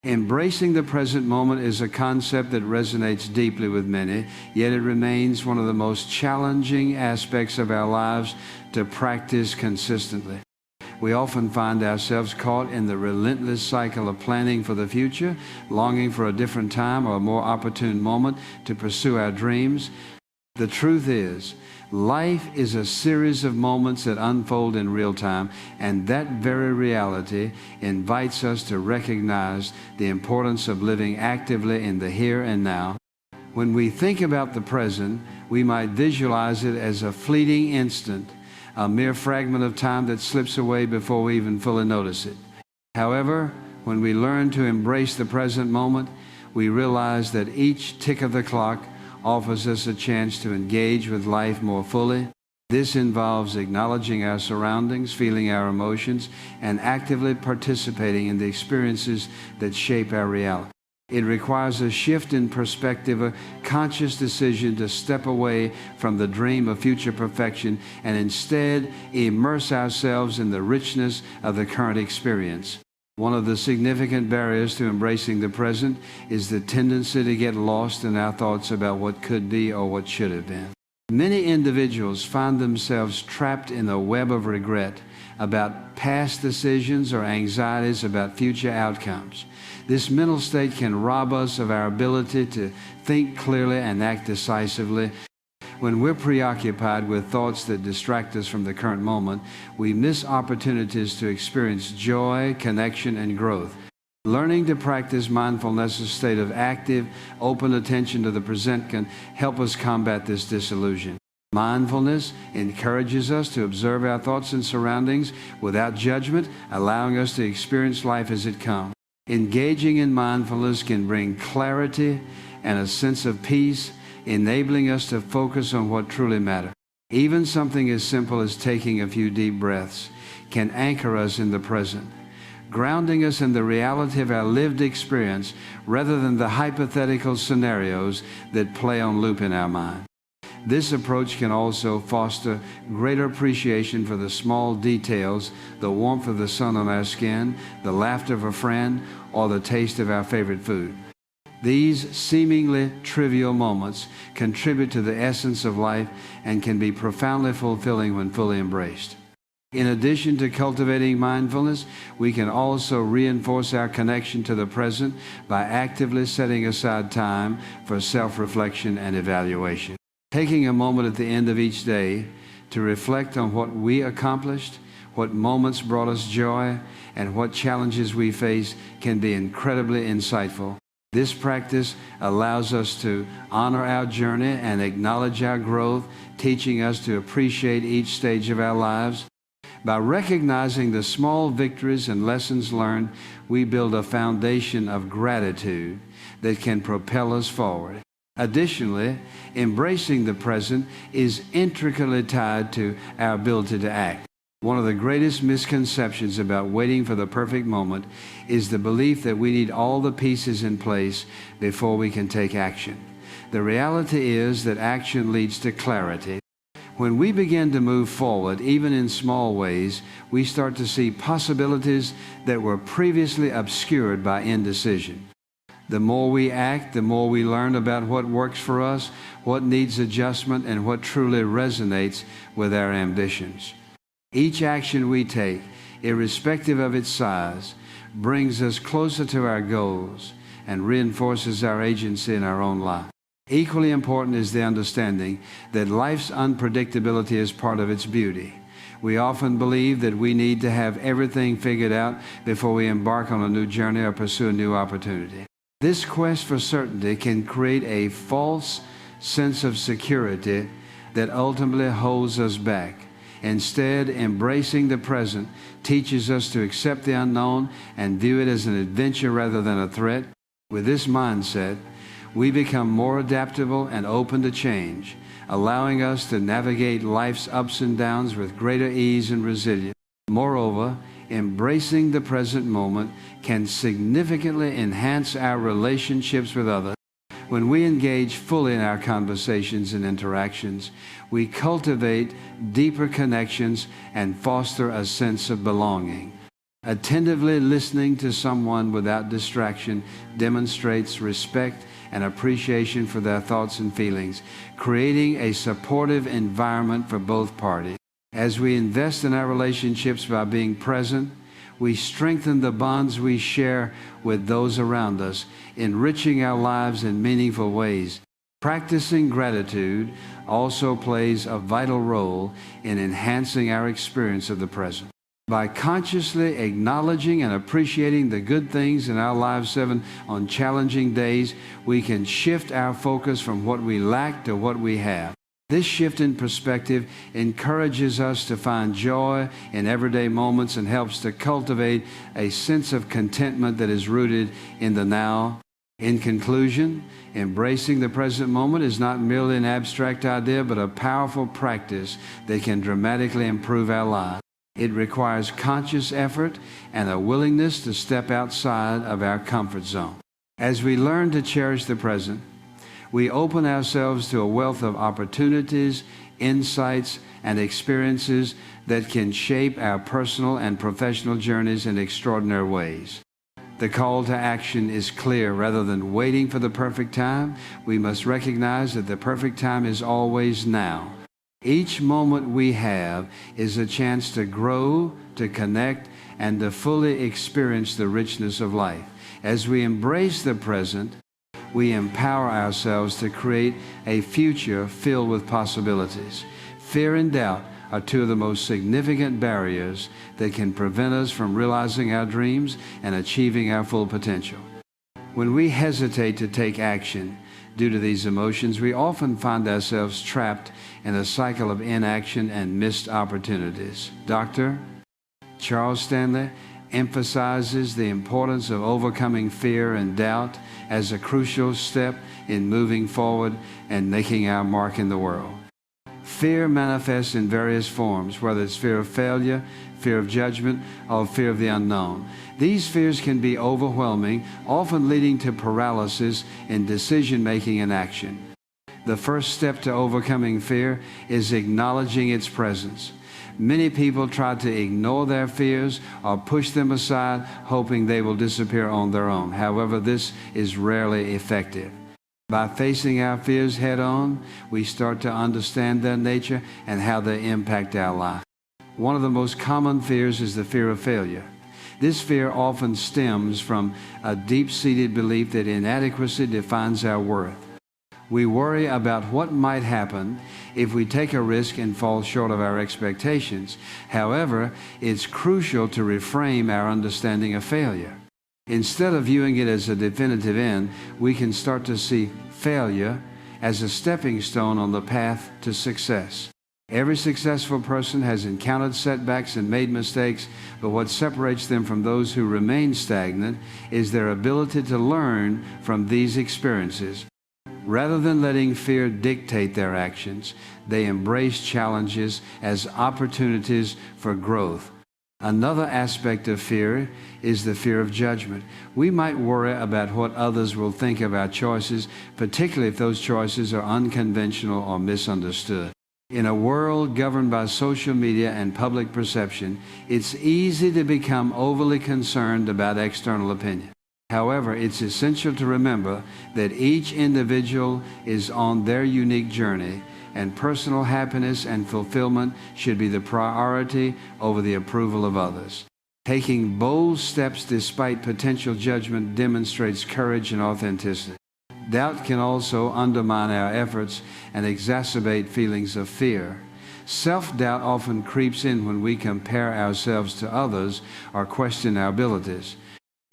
Embracing the present moment is a concept that resonates deeply with many, yet it remains one of the most challenging aspects of our lives to practice consistently. We often find ourselves caught in the relentless cycle of planning for the future, longing for a different time or a more opportune moment to pursue our dreams. The truth is, life is a series of moments that unfold in real time, and that very reality invites us to recognize the importance of living actively in the here and now. When we think about the present, we might visualize it as a fleeting instant, a mere fragment of time that slips away before we even fully notice it. However, when we learn to embrace the present moment, we realize that each tick of the clock offers us a chance to engage with life more fully. This involves acknowledging our surroundings, feeling our emotions, and actively participating in the experiences that shape our reality. It requires a shift in perspective, a conscious decision to step away from the dream of future perfection and instead immerse ourselves in the richness of the current experience. One of the significant barriers to embracing the present is the tendency to get lost in our thoughts about what could be or what should have been. Many individuals find themselves trapped in a web of regret about past decisions or anxieties about future outcomes. This mental state can rob us of our ability to think clearly and act decisively. When we're preoccupied with thoughts that distract us from the current moment, we miss opportunities to experience joy, connection, and growth. Learning to practice mindfulness, a state of active, open attention to the present, can help us combat this disillusion. Mindfulness encourages us to observe our thoughts and surroundings without judgment, allowing us to experience life as it comes. Engaging in mindfulness can bring clarity and a sense of peace, enabling us to focus on what truly matters. Even something as simple as taking a few deep breaths can anchor us in the present, grounding us in the reality of our lived experience rather than the hypothetical scenarios that play on loop in our mind. This approach can also foster greater appreciation for the small details, the warmth of the sun on our skin, the laughter of a friend, or the taste of our favorite food. These seemingly trivial moments contribute to the essence of life and can be profoundly fulfilling when fully embraced. In addition to cultivating mindfulness, we can also reinforce our connection to the present by actively setting aside time for self-reflection and evaluation. Taking a moment at the end of each day to reflect on what we accomplished, what moments brought us joy, and what challenges we face can be incredibly insightful. This practice allows us to honor our journey and acknowledge our growth, teaching us to appreciate each stage of our lives. By recognizing the small victories and lessons learned, we build a foundation of gratitude that can propel us forward. Additionally, embracing the present is intricately tied to our ability to act. One of the greatest misconceptions about waiting for the perfect moment is the belief that we need all the pieces in place before we can take action. The reality is that action leads to clarity. When we begin to move forward, even in small ways, we start to see possibilities that were previously obscured by indecision. The more we act, the more we learn about what works for us, what needs adjustment, and what truly resonates with our ambitions. Each action we take, irrespective of its size, brings us closer to our goals and reinforces our agency in our own life. Equally important is the understanding that life's unpredictability is part of its beauty. We often believe that we need to have everything figured out before we embark on a new journey or pursue a new opportunity. This quest for certainty can create a false sense of security that ultimately holds us back. Instead, embracing the present teaches us to accept the unknown and view it as an adventure rather than a threat. With this mindset, we become more adaptable and open to change, allowing us to navigate life's ups and downs with greater ease and resilience. Moreover, embracing the present moment can significantly enhance our relationships with others. When we engage fully in our conversations and interactions, we cultivate deeper connections and foster a sense of belonging. Attentively listening to someone without distraction demonstrates respect and appreciation for their thoughts and feelings, creating a supportive environment for both parties. As we invest in our relationships by being present, we strengthen the bonds we share with those around us, enriching our lives in meaningful ways. Practicing gratitude also plays a vital role in enhancing our experience of the present. By consciously acknowledging and appreciating the good things in our lives on challenging days, we can shift our focus from what we lack to what we have. This shift in perspective encourages us to find joy in everyday moments and helps to cultivate a sense of contentment that is rooted in the now. In conclusion, embracing the present moment is not merely an abstract idea, but a powerful practice that can dramatically improve our lives. It requires conscious effort and a willingness to step outside of our comfort zone. As we learn to cherish the present, we open ourselves to a wealth of opportunities, insights, and experiences that can shape our personal and professional journeys in extraordinary ways. The call to action is clear. Rather than waiting for the perfect time, we must recognize that the perfect time is always now. Each moment we have is a chance to grow, to connect, and to fully experience the richness of life. As we embrace the present, we empower ourselves to create a future filled with possibilities. Fear and doubt are two of the most significant barriers that can prevent us from realizing our dreams and achieving our full potential. When we hesitate to take action due to these emotions, we often find ourselves trapped in a cycle of inaction and missed opportunities. Dr. Charles Stanley emphasizes the importance of overcoming fear and doubt as a crucial step in moving forward and making our mark in the world. Fear manifests in various forms, whether it's fear of failure, fear of judgment, or fear of the unknown. These fears can be overwhelming, often leading to paralysis in decision-making and action. The first step to overcoming fear is acknowledging its presence. Many people try to ignore their fears or push them aside, hoping they will disappear on their own. However, this is rarely effective. By facing our fears head-on, we start to understand their nature and how they impact our life. One of the most common fears is the fear of failure. This fear often stems from a deep-seated belief that inadequacy defines our worth. We worry about what might happen if we take a risk and fall short of our expectations. However, it's crucial to reframe our understanding of failure. Instead of viewing it as a definitive end, we can start to see failure as a stepping stone on the path to success. Every successful person has encountered setbacks and made mistakes, but what separates them from those who remain stagnant is their ability to learn from these experiences. Rather than letting fear dictate their actions, they embrace challenges as opportunities for growth. Another aspect of fear is the fear of judgment. We might worry about what others will think of our choices, particularly if those choices are unconventional or misunderstood. In a world governed by social media and public perception, it's easy to become overly concerned about external opinion. However, it's essential to remember that each individual is on their unique journey, and personal happiness and fulfillment should be the priority over the approval of others. Taking bold steps despite potential judgment demonstrates courage and authenticity. Doubt can also undermine our efforts and exacerbate feelings of fear. Self-doubt often creeps in when we compare ourselves to others or question our abilities.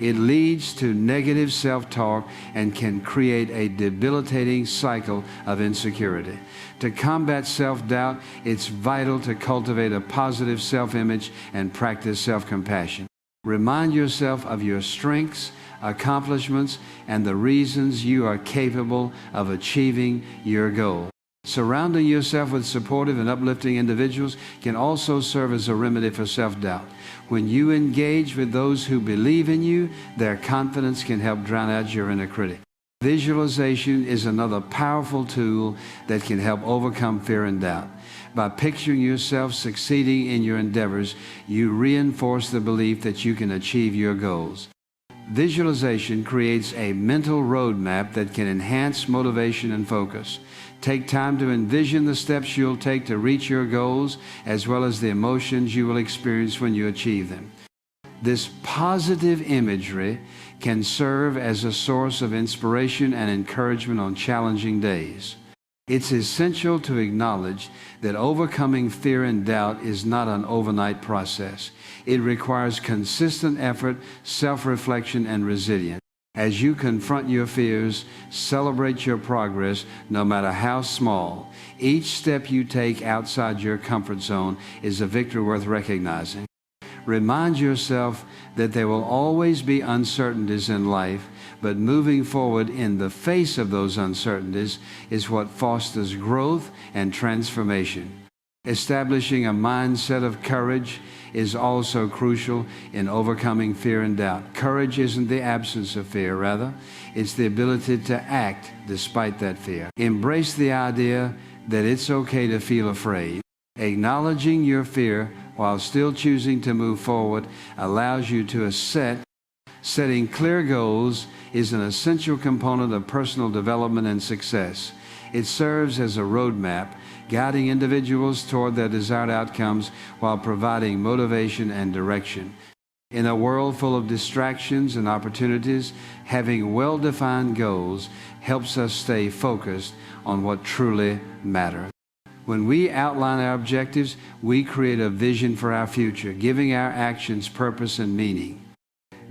It leads to negative self-talk and can create a debilitating cycle of insecurity. To combat self-doubt, it's vital to cultivate a positive self-image and practice self-compassion. Remind yourself of your strengths, accomplishments, and the reasons you are capable of achieving your goal. Surrounding yourself with supportive and uplifting individuals can also serve as a remedy for self-doubt. When you engage with those who believe in you, their confidence can help drown out your inner critic. Visualization is another powerful tool that can help overcome fear and doubt. By picturing yourself succeeding in your endeavors, you reinforce the belief that you can achieve your goals. Visualization creates a mental roadmap that can enhance motivation and focus. Take time to envision the steps you'll take to reach your goals, as well as the emotions you will experience when you achieve them. This positive imagery can serve as a source of inspiration and encouragement on challenging days. It's essential to acknowledge that overcoming fear and doubt is not an overnight process. It requires consistent effort, self-reflection, and resilience. As you confront your fears, celebrate your progress, no matter how small. Each step you take outside your comfort zone is a victory worth recognizing. Remind yourself that there will always be uncertainties in life, but moving forward in the face of those uncertainties is what fosters growth and transformation. Establishing a mindset of courage is also crucial in overcoming fear and doubt. Courage isn't the absence of fear, rather, it's the ability to act despite that fear. Embrace the idea that it's okay to feel afraid. Acknowledging your fear while still choosing to move forward allows you to assess. Setting clear goals is an essential component of personal development and success. It serves as a roadmap, guiding individuals toward their desired outcomes while providing motivation and direction. In a world full of distractions and opportunities, having well-defined goals helps us stay focused on what truly matters. When we outline our objectives, we create a vision for our future, giving our actions purpose and meaning.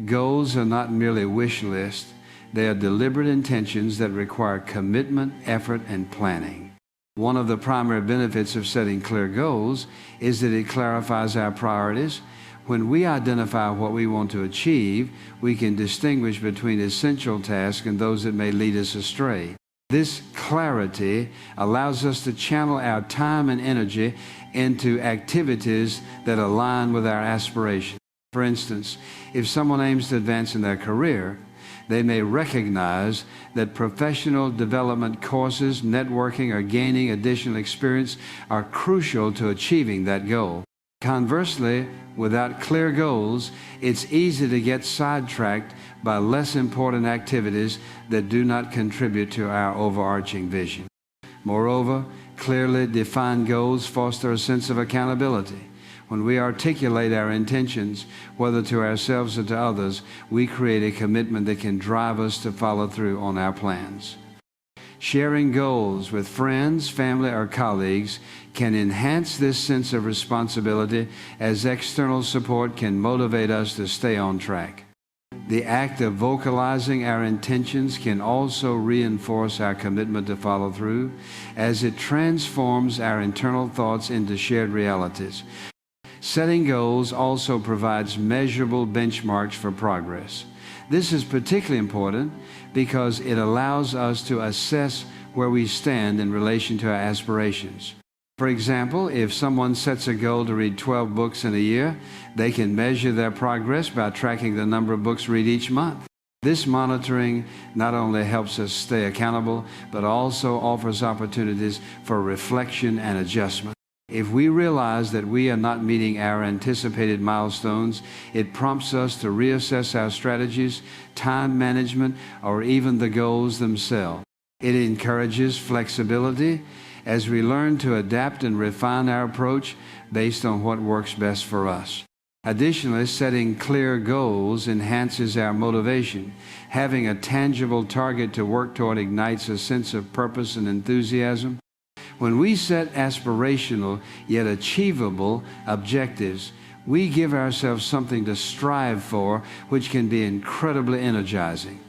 Goals are not merely wish lists. They are deliberate intentions that require commitment, effort, and planning. One of the primary benefits of setting clear goals is that it clarifies our priorities. When we identify what we want to achieve, we can distinguish between essential tasks and those that may lead us astray. This clarity allows us to channel our time and energy into activities that align with our aspirations. For instance, if someone aims to advance in their career, they may recognize that professional development courses, networking, or gaining additional experience are crucial to achieving that goal. Conversely, without clear goals, it's easy to get sidetracked by less important activities that do not contribute to our overarching vision. Moreover, clearly defined goals foster a sense of accountability. When we articulate our intentions, whether to ourselves or to others, we create a commitment that can drive us to follow through on our plans. Sharing goals with friends, family, or colleagues can enhance this sense of responsibility, as external support can motivate us to stay on track. The act of vocalizing our intentions can also reinforce our commitment to follow through, as it transforms our internal thoughts into shared realities. Setting goals also provides measurable benchmarks for progress. This is particularly important because it allows us to assess where we stand in relation to our aspirations. For example, if someone sets a goal to read 12 books in a year, they can measure their progress by tracking the number of books read each month. This monitoring not only helps us stay accountable, but also offers opportunities for reflection and adjustment. If we realize that we are not meeting our anticipated milestones, it prompts us to reassess our strategies, time management, or even the goals themselves. It encourages flexibility as we learn to adapt and refine our approach based on what works best for us. Additionally, setting clear goals enhances our motivation. Having a tangible target to work toward ignites a sense of purpose and enthusiasm. When we set aspirational yet achievable objectives, we give ourselves something to strive for, which can be incredibly energizing.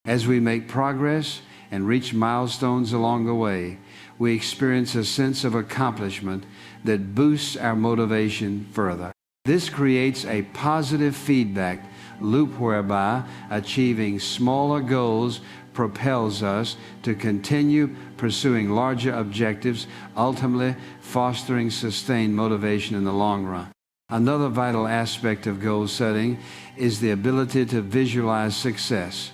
As we make progress and reach milestones along the way, we experience a sense of accomplishment that boosts our motivation further. This creates a positive feedback loop whereby achieving smaller goals propels us to continue pursuing larger objectives, ultimately fostering sustained motivation in the long run. Another vital aspect of goal setting is the ability to visualize success.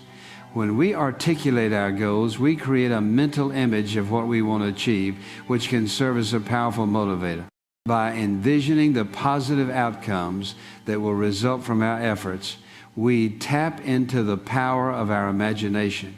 When we articulate our goals, we create a mental image of what we want to achieve, which can serve as a powerful motivator. By envisioning the positive outcomes that will result from our efforts, we tap into the power of our imagination,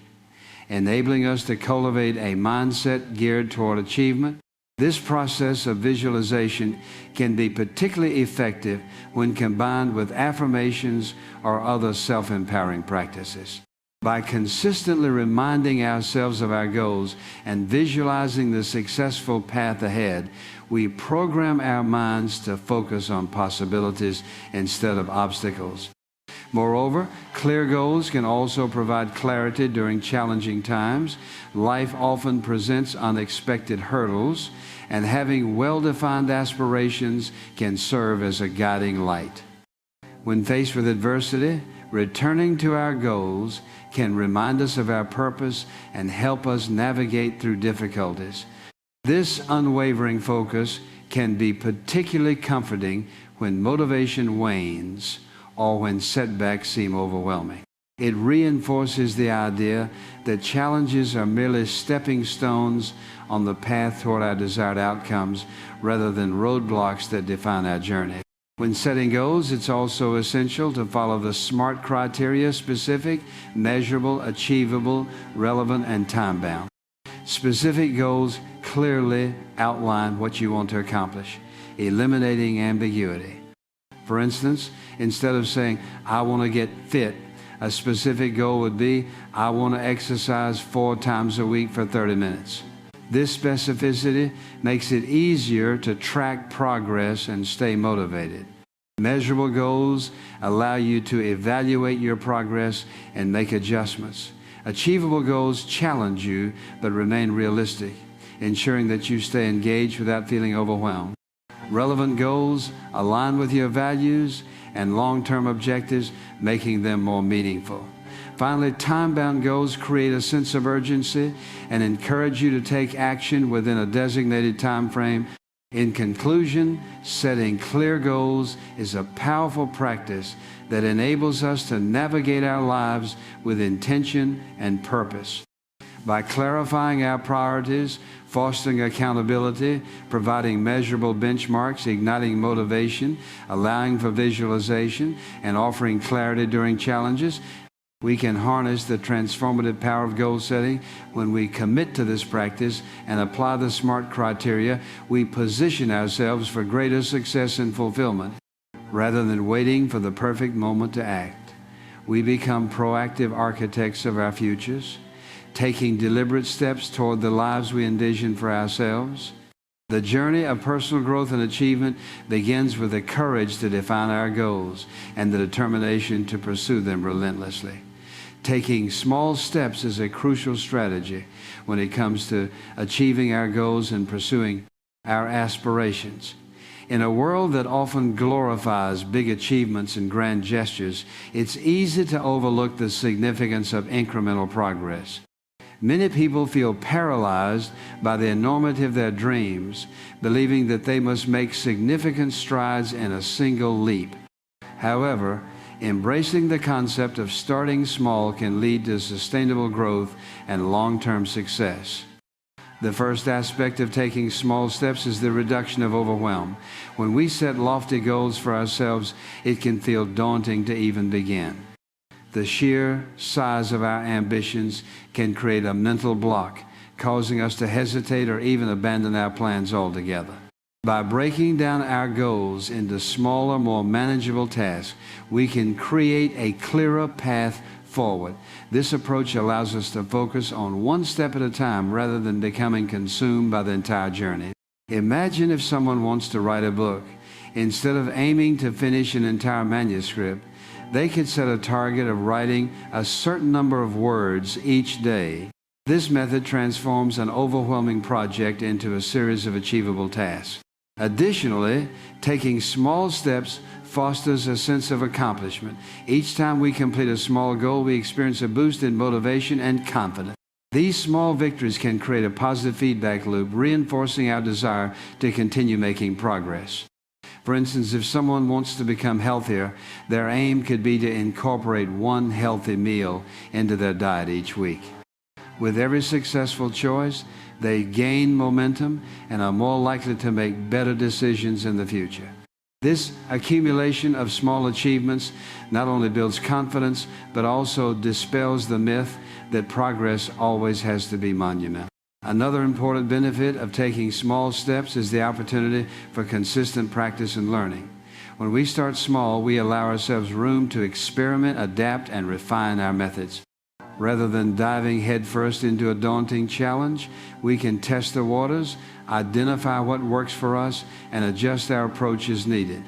enabling us to cultivate a mindset geared toward achievement. This process of visualization can be particularly effective when combined with affirmations or other self-empowering practices. By consistently reminding ourselves of our goals and visualizing the successful path ahead, we program our minds to focus on possibilities instead of obstacles. Moreover, clear goals can also provide clarity during challenging times. Life often presents unexpected hurdles, and having well-defined aspirations can serve as a guiding light. When faced with adversity, returning to our goals can remind us of our purpose and help us navigate through difficulties. This unwavering focus can be particularly comforting when motivation wanes or when setbacks seem overwhelming. It reinforces the idea that challenges are merely stepping stones on the path toward our desired outcomes rather than roadblocks that define our journey. When setting goals, it's also essential to follow the SMART criteria: specific, measurable, achievable, relevant, and time-bound. Specific goals clearly outline what you want to accomplish, eliminating ambiguity. For instance, instead of saying, "I want to get fit," a specific goal would be, "I want to exercise 4 times a week for 30 minutes." This specificity makes it easier to track progress and stay motivated. Measurable goals allow you to evaluate your progress and make adjustments. Achievable goals challenge you but remain realistic, ensuring that you stay engaged without feeling overwhelmed. Relevant goals align with your values and long-term objectives, making them more meaningful. Finally, time-bound goals create a sense of urgency and encourage you to take action within a designated time frame. In conclusion, setting clear goals is a powerful practice that enables us to navigate our lives with intention and purpose. By clarifying our priorities, fostering accountability, providing measurable benchmarks, igniting motivation, allowing for visualization, and offering clarity during challenges, we can harness the transformative power of goal setting. When we commit to this practice and apply the SMART criteria, we position ourselves for greater success and fulfillment. Rather than waiting for the perfect moment to act, we become proactive architects of our futures, taking deliberate steps toward the lives we envision for ourselves. The journey of personal growth and achievement begins with the courage to define our goals and the determination to pursue them relentlessly. Taking small steps is a crucial strategy when it comes to achieving our goals and pursuing our aspirations. In a world that often glorifies big achievements and grand gestures, it's easy to overlook the significance of incremental progress. Many people feel paralyzed by the enormity of their dreams, believing that they must make significant strides in a single leap. However, embracing the concept of starting small can lead to sustainable growth and long-term success. The first aspect of taking small steps is the reduction of overwhelm. When we set lofty goals for ourselves, it can feel daunting to even begin. The sheer size of our ambitions can create a mental block, causing us to hesitate or even abandon our plans altogether. By breaking down our goals into smaller, more manageable tasks, we can create a clearer path forward. This approach allows us to focus on one step at a time rather than becoming consumed by the entire journey. Imagine if someone wants to write a book. Instead of aiming to finish an entire manuscript, they could set a target of writing a certain number of words each day. This method transforms an overwhelming project into a series of achievable tasks. Additionally, taking small steps fosters a sense of accomplishment. Each time we complete a small goal, we experience a boost in motivation and confidence. These small victories can create a positive feedback loop, reinforcing our desire to continue making progress. For instance, if someone wants to become healthier, their aim could be to incorporate one healthy meal into their diet each week. With every successful choice, they gain momentum and are more likely to make better decisions in the future. This accumulation of small achievements not only builds confidence, but also dispels the myth that progress always has to be monumental. Another important benefit of taking small steps is the opportunity for consistent practice and learning. When we start small, we allow ourselves room to experiment, adapt, and refine our methods. Rather than diving headfirst into a daunting challenge, we can test the waters, identify what works for us, and adjust our approach as needed.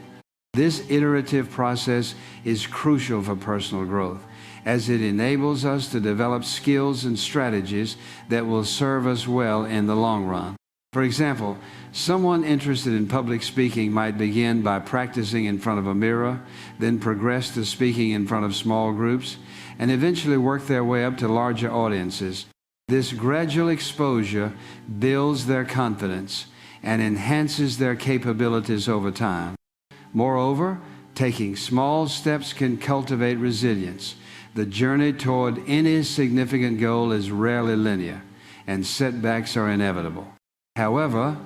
This iterative process is crucial for personal growth, as it enables us to develop skills and strategies that will serve us well in the long run. For example, someone interested in public speaking might begin by practicing in front of a mirror, then progress to speaking in front of small groups, and eventually work their way up to larger audiences. This gradual exposure builds their confidence and enhances their capabilities over time. Moreover, taking small steps can cultivate resilience. The journey toward any significant goal is rarely linear, and setbacks are inevitable. However,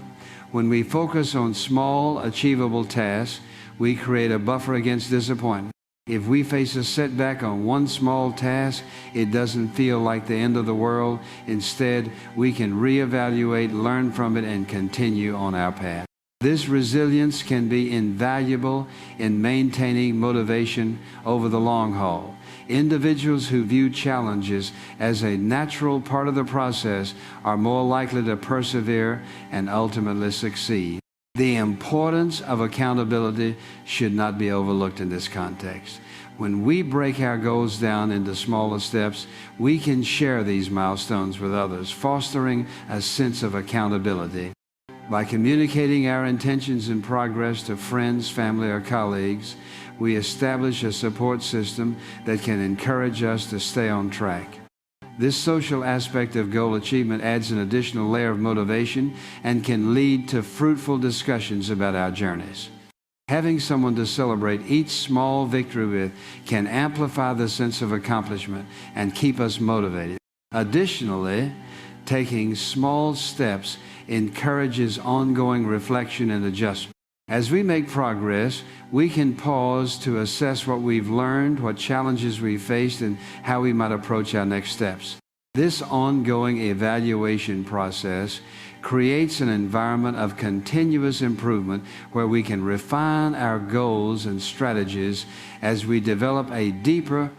when we focus on small, achievable tasks, we create a buffer against disappointment. If we face a setback on one small task, it doesn't feel like the end of the world. Instead, we can reevaluate, learn from it, and continue on our path. This resilience can be invaluable in maintaining motivation over the long haul. Individuals who view challenges as a natural part of the process are more likely to persevere and ultimately succeed. The importance of accountability should not be overlooked in this context. When we break our goals down into smaller steps, we can share these milestones with others, fostering a sense of accountability. By communicating our intentions and progress to friends, family, or colleagues, we establish a support system that can encourage us to stay on track. This social aspect of goal achievement adds an additional layer of motivation and can lead to fruitful discussions about our journeys. Having someone to celebrate each small victory with can amplify the sense of accomplishment and keep us motivated. Additionally, taking small steps encourages ongoing reflection and adjustment. As we make progress, we can pause to assess what we've learned, what challenges we faced, and how we might approach our next steps. This ongoing evaluation process creates an environment of continuous improvement where we can refine our goals and strategies as we develop a deeper,